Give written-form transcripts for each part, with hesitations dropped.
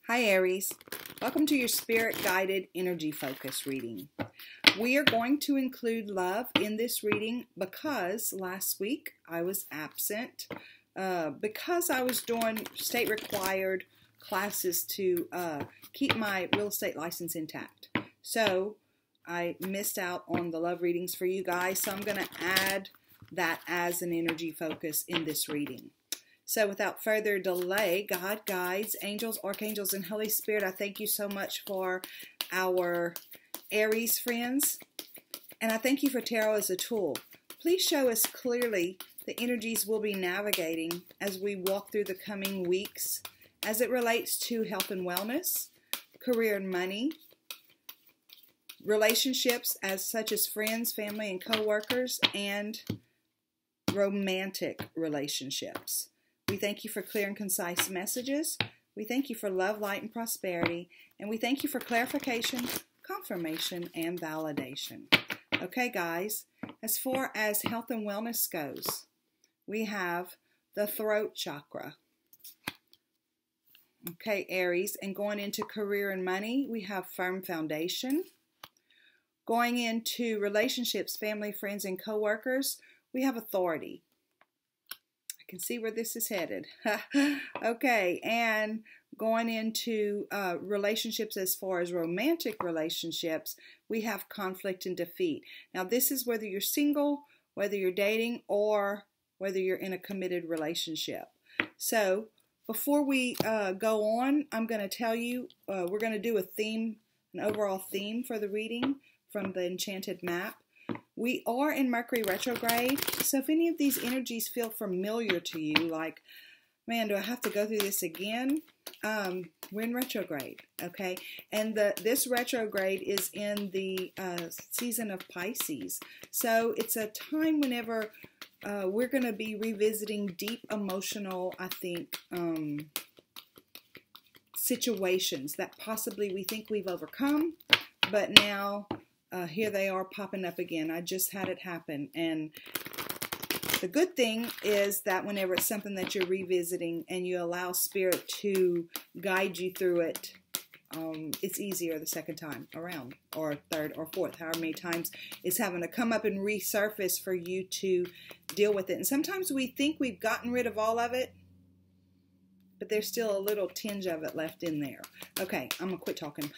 Hi Aries, welcome to your Spirit Guided Energy Focus reading. We are going to include love in this reading because last week I was absent because I was doing state required classes to keep my real estate license intact. So I missed out on the love readings for you guys, so I'm going to add that as an energy focus in this reading. So without further delay, God, guides, angels, archangels, and Holy Spirit, I thank you so much for our Aries friends. And I thank you for tarot as a tool. Please show us clearly the energies we'll be navigating as we walk through the coming weeks as it relates to health and wellness, career and money, relationships such as friends, family, and co-workers, and romantic relationships. We thank you for clear and concise messages. We thank you for love, light, and prosperity. And we thank you for clarification, confirmation, and validation. Okay, guys, as far as health and wellness goes, we have the throat chakra. Okay, Aries. And going into career and money, we have firm foundation. Going into relationships, family, friends, and co-workers, we have authority. Can see where this is headed. Okay, and going into relationships as far as romantic relationships, we have conflict and defeat. Now, this is whether you're single, whether you're dating, or whether you're in a committed relationship. So, before we go on, I'm going to tell you, we're going to do a theme, an overall theme for the reading from the Enchanted Map. We are in Mercury retrograde, so if any of these energies feel familiar to you, like, man, do I have to go through this again? We're in retrograde, okay? And this retrograde is in the season of Pisces. So it's a time whenever we're going to be revisiting deep emotional, I think, situations that possibly we think we've overcome, but now here they are popping up again. I just had it happen. And the good thing is that whenever it's something that you're revisiting and you allow Spirit to guide you through it, it's easier the second time around, or third or fourth, however many times it's having to come up and resurface for you to deal with it. And sometimes we think we've gotten rid of all of it, but there's still a little tinge of it left in there. Okay, I'm going to quit talking.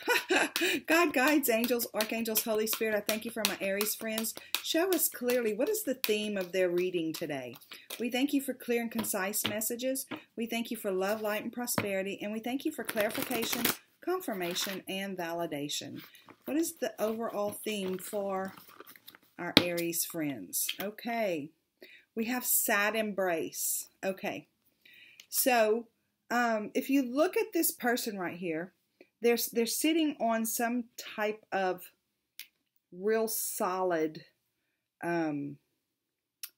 God, guides, angels, archangels, Holy Spirit, I thank you for my Aries friends. Show us clearly what is the theme of their reading today. We thank you for clear and concise messages. We thank you for love, light, and prosperity. And we thank you for clarification, confirmation, and validation. What is the overall theme for our Aries friends? Okay, we have sad embrace. Okay, so if you look at this person right here, they're sitting on some type of real solid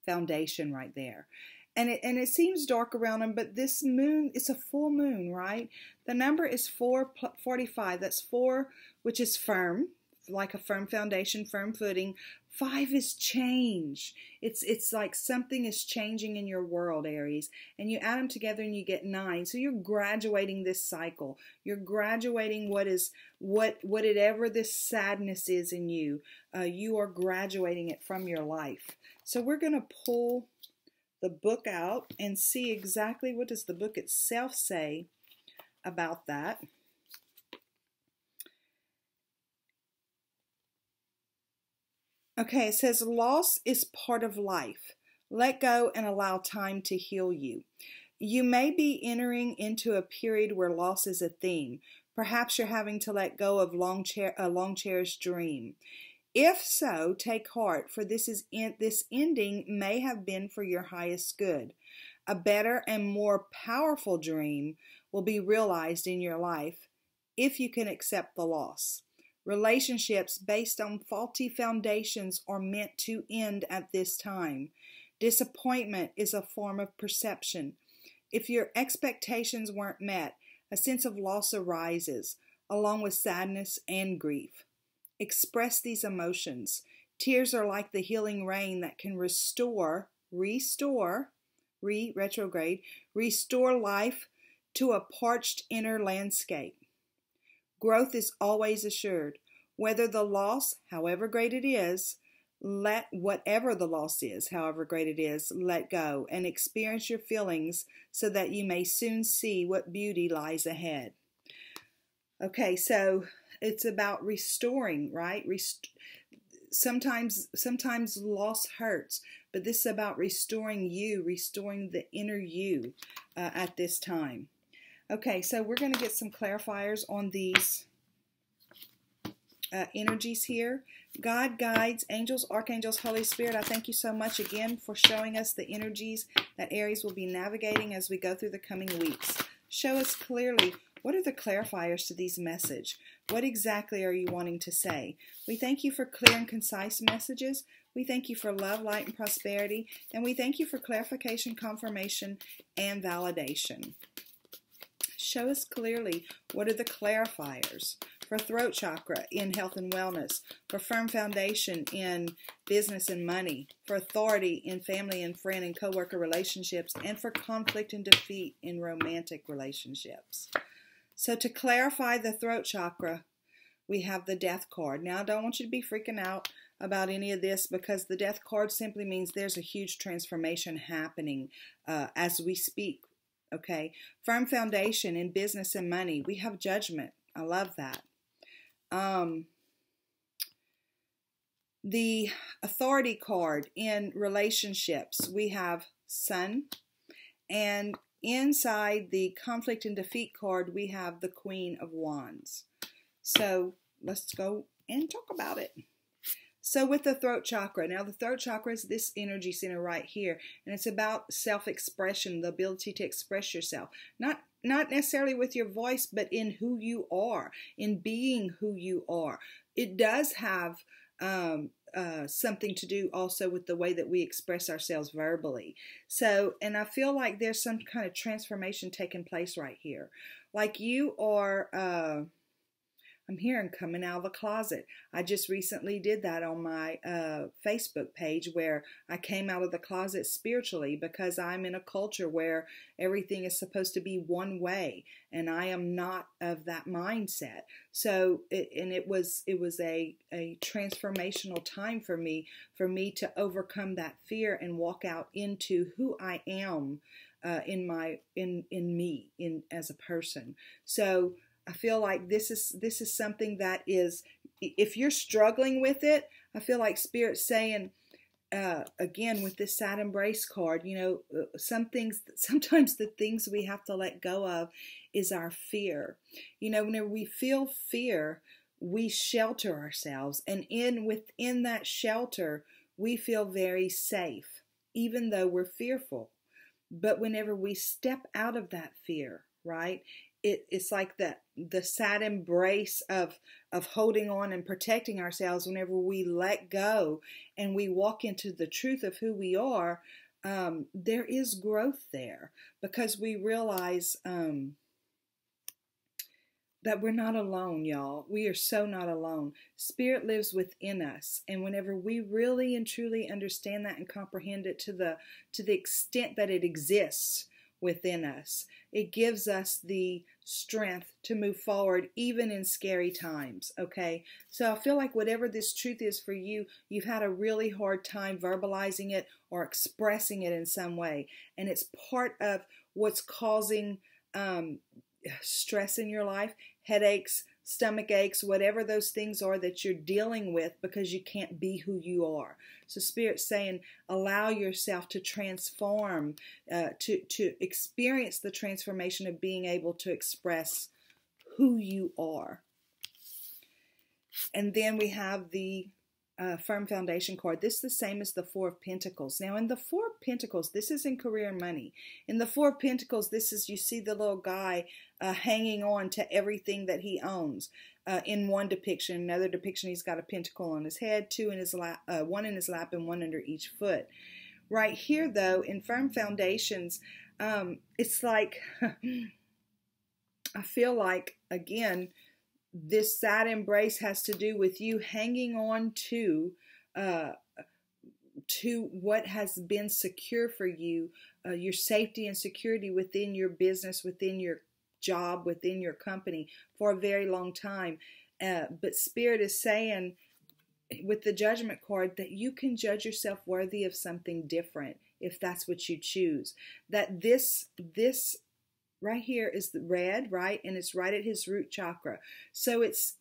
foundation right there. And it seems dark around them, but this moon, it's a full moon, right? The number is 445. That's 4, which is firm, like a firm foundation, firm footing. 5 is change. It's like something is changing in your world, Aries. And you add them together and you get 9. So you're graduating this cycle. You're graduating whatever this sadness is in you. You are graduating it from your life. So we're going to pull the book out and see exactly what does the book itself say about that. Okay, it says, loss is part of life. Let go and allow time to heal you. You may be entering into a period where loss is a theme. Perhaps you're having to let go of a long-cherished dream. If so, take heart, for this ending may have been for your highest good. A better and more powerful dream will be realized in your life if you can accept the loss. Relationships based on faulty foundations are meant to end at this time. Disappointment is a form of perception. If your expectations weren't met, a sense of loss arises, along with sadness and grief. Express these emotions. Tears are like the healing rain that can restore life to a parched inner landscape. Growth is always assured. Whether the loss, however great it is, let whatever the loss is, however great it is, let go and experience your feelings so that you may soon see what beauty lies ahead. Okay, so it's about restoring, right? Sometimes loss hurts, but this is about restoring you, restoring the inner you at this time. Okay, so we're going to get some clarifiers on these energies here. God, guides, angels, archangels, Holy Spirit, I thank you so much again for showing us the energies that Aries will be navigating as we go through the coming weeks. Show us clearly, what are the clarifiers to these messages? What exactly are you wanting to say? We thank you for clear and concise messages. We thank you for love, light, and prosperity. And we thank you for clarification, confirmation, and validation. Show us clearly, what are the clarifiers for throat chakra in health and wellness, for firm foundation in business and money, for authority in family and friend and co-worker relationships, and for conflict and defeat in romantic relationships. So to clarify the throat chakra, we have the Death card. Now, I don't want you to be freaking out about any of this, because the Death card simply means there's a huge transformation happening as we speak. Okay, firm foundation in business and money. We have Judgment. I love that. The Authority card in relationships, we have Sun. And inside the Conflict and Defeat card, we have the Queen of Wands. So let's go and talk about it. So with the throat chakra, now the throat chakra is this energy center right here, and it's about self-expression, the ability to express yourself. Not necessarily with your voice, but in who you are, in being who you are. It does have something to do also with the way that we express ourselves verbally. So, and I feel like there's some kind of transformation taking place right here. Like you are... I'm hearing coming out of the closet. I just recently did that on my Facebook page, where I came out of the closet spiritually, because I'm in a culture where everything is supposed to be one way, and I am not of that mindset. So, it was a transformational time for me to overcome that fear and walk out into who I am in me as a person. So I feel like this is something that is, if you're struggling with it, I feel like Spirit's saying, again, with this sad embrace card, you know, sometimes the things we have to let go of is our fear. You know, whenever we feel fear, we shelter ourselves, and within that shelter, we feel very safe, even though we're fearful. But whenever we step out of that fear, right? It's like the sad embrace of holding on and protecting ourselves. Whenever we let go and we walk into the truth of who we are, there is growth there, because we realize that we're not alone, y'all. We are so not alone. Spirit lives within us, and whenever we really and truly understand that and comprehend it to the extent that it exists within us, it gives us the strength to move forward even in scary times. Okay, so I feel like whatever this truth is for you, you've had a really hard time verbalizing it or expressing it in some way, and it's part of what's causing stress in your life, headaches, stomach aches, whatever those things are that you're dealing with, because you can't be who you are. So Spirit's saying, allow yourself to transform, to experience the transformation of being able to express who you are. And then we have the firm foundation card. This is the same as the Four of Pentacles. Now in the Four of Pentacles, this is in career and money. In the Four of Pentacles, this is, you see the little guy hanging on to everything that he owns. In one depiction, another depiction, he's got a pentacle on his head, two in his lap, one in his lap, and one under each foot. Right here, though, in firm foundations, it's like, I feel like, again, this sad embrace has to do with you hanging on to what has been secure for you, your safety and security within your business, within your job within your company for a very long time. But Spirit is saying with the Judgment card that you can judge yourself worthy of something different if that's what you choose. That this right here is the red, right? And it's right at his root chakra. So it's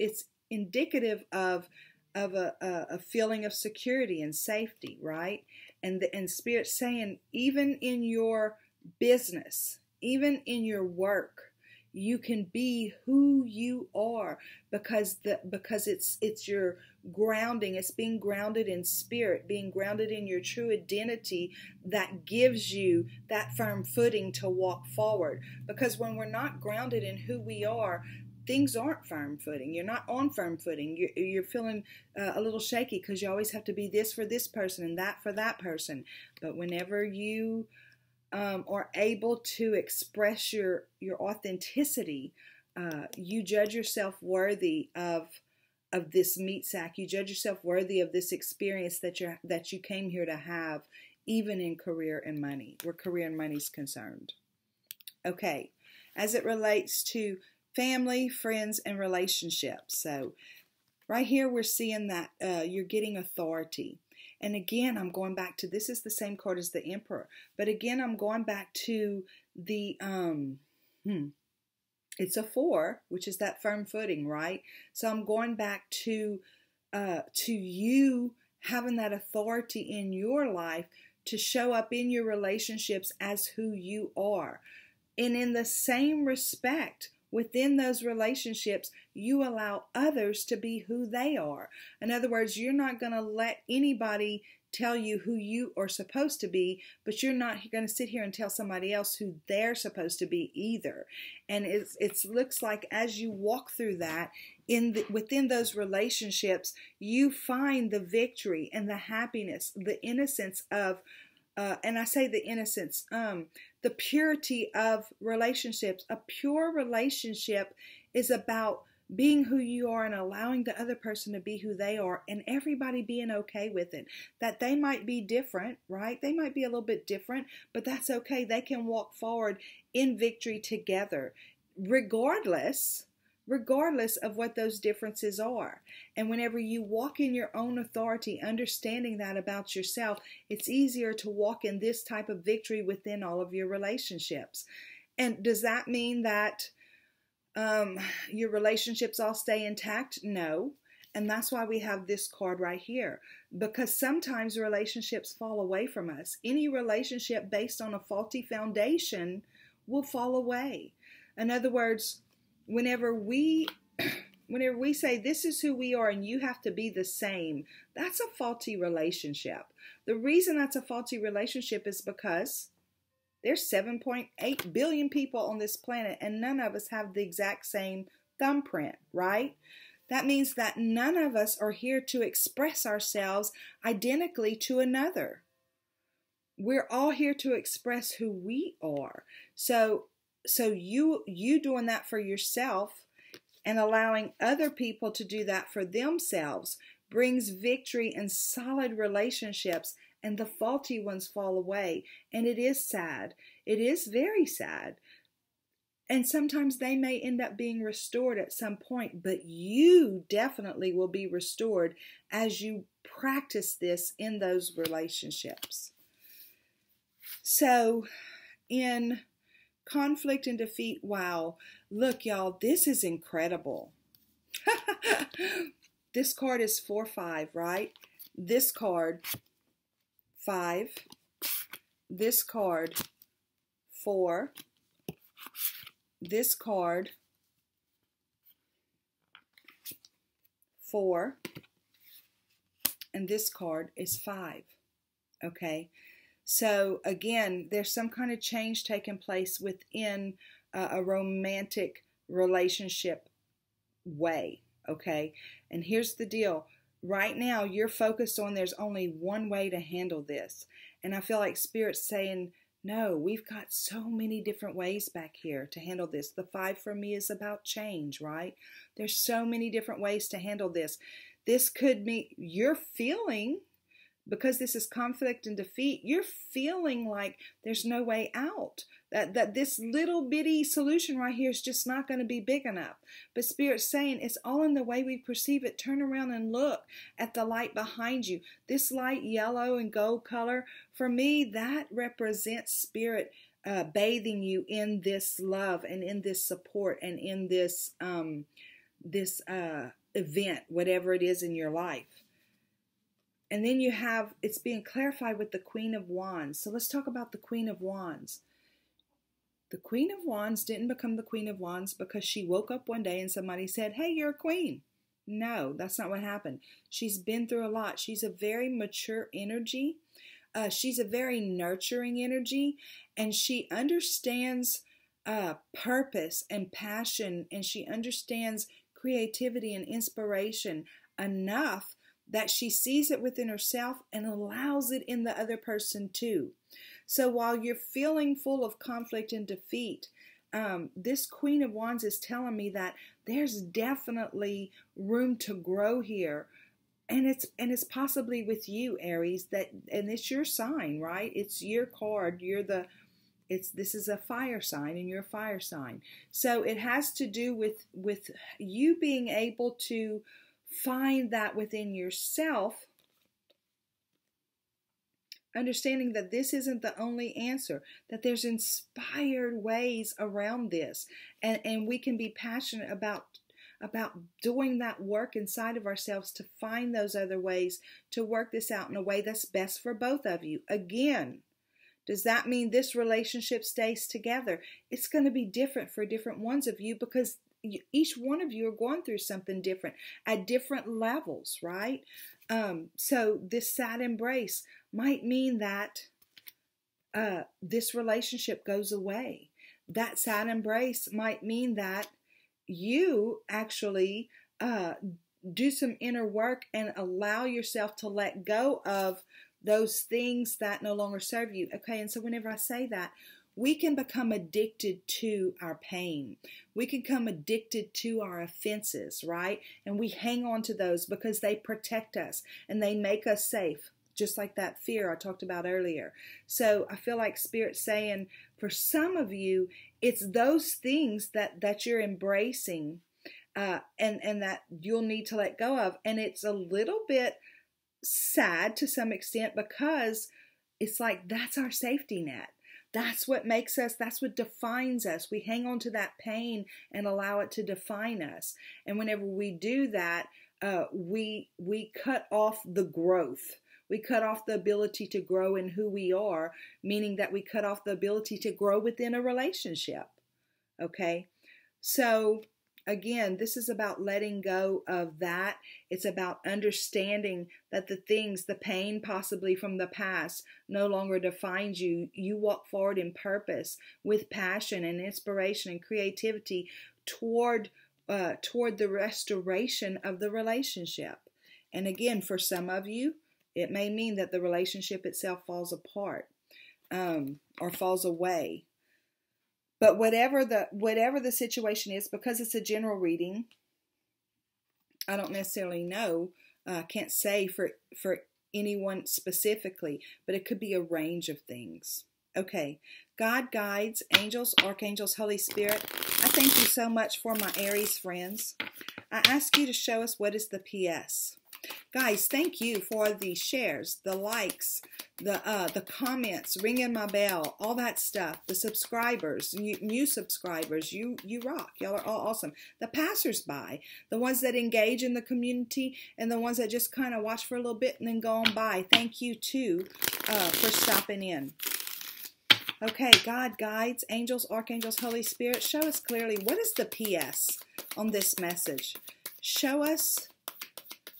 indicative of a feeling of security and safety, right? And Spirit's saying, even in your business, even in your work, you can be who you are because it's your grounding. It's being grounded in spirit, being grounded in your true identity that gives you that firm footing to walk forward. Because when we're not grounded in who we are, things aren't firm footing. You're not on firm footing. You're feeling a little shaky because you always have to be this for this person and that for that person. But whenever you are able to express your authenticity, you judge yourself worthy of this meat sack. You judge yourself worthy of this experience that you came here to have, even in career and money, where career and money is concerned. Okay, as it relates to family, friends, and relationships. So right here we're seeing that you're getting authority. And again, I'm going back to, this is the same card as the Emperor. But again, I'm going back to the, it's a 4, which is that firm footing, right? So I'm going back to you having that authority in your life to show up in your relationships as who you are. And in the same respect, within those relationships, you allow others to be who they are. In other words, you're not going to let anybody tell you who you are supposed to be, but you're not going to sit here and tell somebody else who they're supposed to be either. And it looks like as you walk through that, within those relationships, you find the victory and the happiness, the innocence of and I say the innocence, the purity of relationships. A pure relationship is about being who you are and allowing the other person to be who they are, and everybody being okay with it. That they might be different, right? They might be a little bit different, but that's okay. They can walk forward in victory together, regardless of what those differences are. And whenever you walk in your own authority, understanding that about yourself, it's easier to walk in this type of victory within all of your relationships. And does that mean that your relationships all stay intact? No. And that's why we have this card right here, because sometimes relationships fall away from us. Any relationship based on a faulty foundation will fall away. In other words, whenever we say this is who we are and you have to be the same, that's a faulty relationship. The reason that's a faulty relationship is because there's 7.8 billion people on this planet and none of us have the exact same thumbprint, right? That means that none of us are here to express ourselves identically to another. We're all here to express who we are. So you doing that for yourself and allowing other people to do that for themselves brings victory and solid relationships, and the faulty ones fall away. And it is sad. It is very sad. And sometimes they may end up being restored at some point, but you definitely will be restored as you practice this in those relationships. So in conflict and defeat, wow, look y'all, this is incredible. This card is 4-5, right? This card, 5. This card, 4. This card, 4. And this card is 5. Okay? So again, there's some kind of change taking place within a romantic relationship way, okay? And here's the deal. Right now, you're focused on there's only one way to handle this. And I feel like Spirit's saying, no, we've got so many different ways back here to handle this. The 5 for me is about change, right? There's so many different ways to handle this. This could mean you're feeling because this is conflict and defeat, you're feeling like there's no way out. That this little bitty solution right here is just not going to be big enough. But Spirit's saying it's all in the way we perceive it. Turn around and look at the light behind you. This light yellow and gold color, for me, that represents Spirit bathing you in this love and in this support and in this event, whatever it is in your life. And then you have, it's being clarified with the Queen of Wands. So let's talk about the Queen of Wands. The Queen of Wands didn't become the Queen of Wands because she woke up one day and somebody said, hey, you're a queen. No, that's not what happened. She's been through a lot. She's a very mature energy. She's a very nurturing energy, and she understands purpose and passion, and she understands creativity and inspiration enough that she sees it within herself and allows it in the other person too. So while you're feeling full of conflict and defeat, this Queen of Wands is telling me that there's definitely room to grow here. And it's possibly with you, Aries, and it's your sign, right? It's your card. This is a fire sign, and you're a fire sign. So it has to do with you being able to find that within yourself, understanding that this isn't the only answer, that there's inspired ways around this, and we can be passionate about doing that work inside of ourselves to find those other ways to work this out in a way that's best for both of you. Again, does that mean this relationship stays together? It's going to be different for different ones of you because each one of you are going through something different at different levels, right? So this sad embrace might mean that this relationship goes away. That sad embrace might mean that you actually do some inner work and allow yourself to let go of those things that no longer serve you. Okay, and so whenever I say that, we can become addicted to our pain. We can become addicted to our offenses, right? And we hang on to those because they protect us and they make us safe, just like that fear I talked about earlier. So I feel like Spirit's saying for some of you, it's those things that you're embracing and that you'll need to let go of. And it's a little bit sad to some extent because it's like that's our safety net. That's what makes us, that's what defines us. We hang on to that pain and allow it to define us. And whenever we do that, we cut off the growth. We cut off the ability to grow in who we are, meaning that we cut off the ability to grow within a relationship. Okay? So, again, this is about letting go of that. It's about understanding that the things, the pain possibly from the past no longer defines you. You walk forward in purpose with passion and inspiration and creativity toward the restoration of the relationship. And again, for some of you, it may mean that the relationship itself falls apart or falls away. But whatever the situation is, because it's a general reading, I don't necessarily know, can't say for anyone specifically, but it could be a range of things. Okay, God, guides, angels, archangels, Holy Spirit, I thank you so much for my Aries friends. I ask you to show us what is the PS. Guys, thank you for the shares, the likes, the comments, ringing my bell, all that stuff, the subscribers, new subscribers, you rock. Y'all are all awesome. The passersby, the ones that engage in the community, and the ones that just kind of watch for a little bit and then go on by. Thank you, too, for stopping in. Okay, God, guides, angels, archangels, Holy Spirit, show us clearly what is the PS on this message. Show us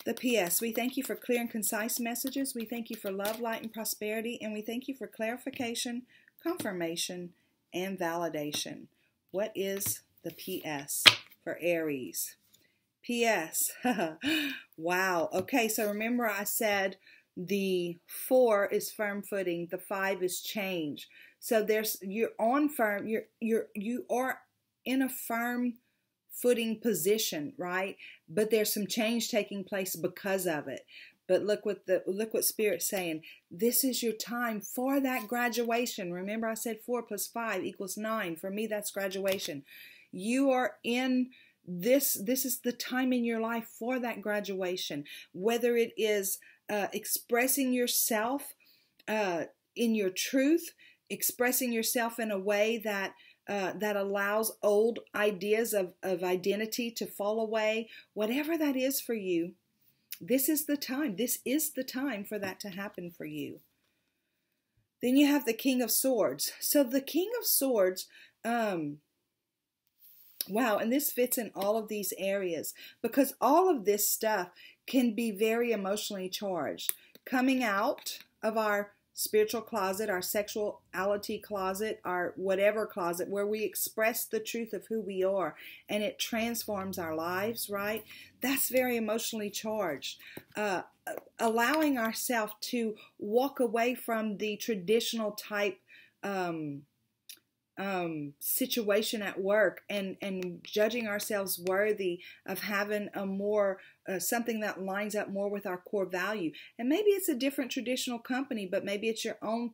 the PS. We thank you for clear and concise messages. We thank you for love, light, and prosperity. And we thank you for clarification, confirmation, and validation. What is the PS for Aries? PS. Wow. Okay, so remember I said the 4 is firm footing. The 5 is change. So you're on firm. You are in a firm footing position, right? But there's some change taking place because of it. But look what Spirit's saying. This is your time for that graduation. Remember I said 4 + 5 = 9. For me, that's graduation. You are in this is the time in your life for that graduation. Whether it is expressing yourself in your truth, expressing yourself in a way that allows old ideas of identity to fall away, whatever that is for you, this is the time. This is the time for that to happen for you. Then you have the King of Swords. So the King of Swords, wow, and this fits in all of these areas because all of this stuff can be very emotionally charged. Coming out of our spiritual closet, our sexuality closet, our whatever closet, where we express the truth of who we are and it transforms our lives, right? That's very emotionally charged. Allowing ourselves to walk away from the traditional type situation at work and judging ourselves worthy of having a more something that lines up more with our core value. And maybe it's a different traditional company, but maybe it's your own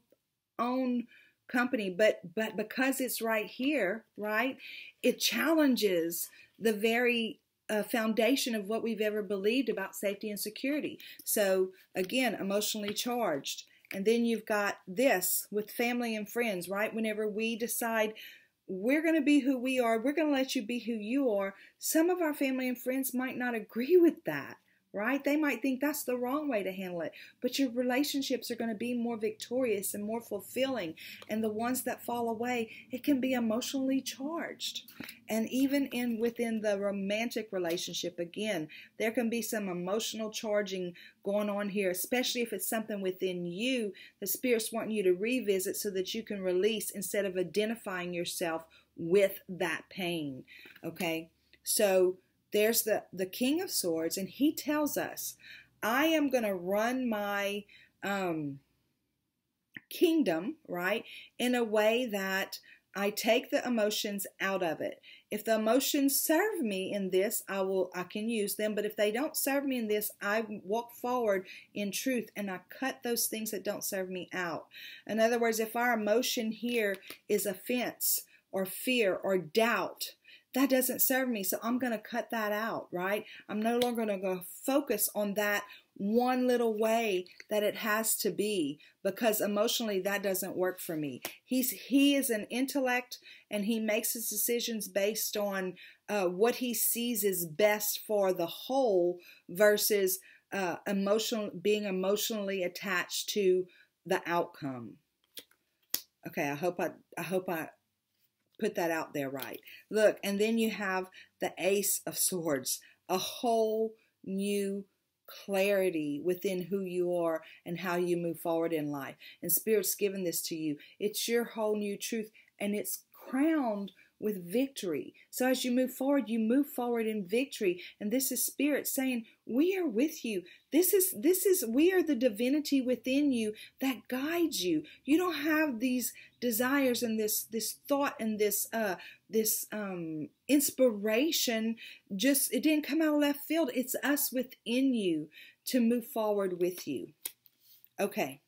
company, but because it's right here, right, it challenges the very foundation of what we've ever believed about safety and security. So again, emotionally charged. And then you've got this with family and friends, right? Whenever we decide we're going to be who we are, we're going to let you be who you are, some of our family and friends might not agree with that, right? They might think that's the wrong way to handle it. But your relationships are going to be more victorious and more fulfilling. And the ones that fall away, it can be emotionally charged. And even within the romantic relationship, again, there can be some emotional charging going on here, especially if it's something within you the Spirit's wanting you to revisit so that you can release instead of identifying yourself with that pain. Okay, so there's the King of Swords, and he tells us, I am going to run my kingdom, right, in a way that I take the emotions out of it. If the emotions serve me in this, I can use them. But if they don't serve me in this, I walk forward in truth and I cut those things that don't serve me out. In other words, if our emotion here is offense or fear or doubt, that doesn't serve me. So I'm going to cut that out, right? I'm no longer going to go focus on that one little way that it has to be, because emotionally that doesn't work for me. He is an intellect and he makes his decisions based on what he sees is best for the whole versus being emotionally attached to the outcome. Okay, I hope I put that out there right. Look, and then you have the Ace of Swords, a whole new clarity within who you are and how you move forward in life. And Spirit's given this to you. It's your whole new truth, and it's crowned with victory. So as you move forward in victory. And this is Spirit saying, we are with you. We are the divinity within you that guides you. You don't have these desires and this thought and this inspiration. It didn't come out of left field. It's us within you to move forward with you. Okay.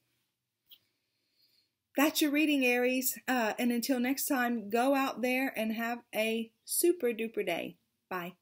That's your reading, Aries. And until next time, go out there and have a super duper day. Bye.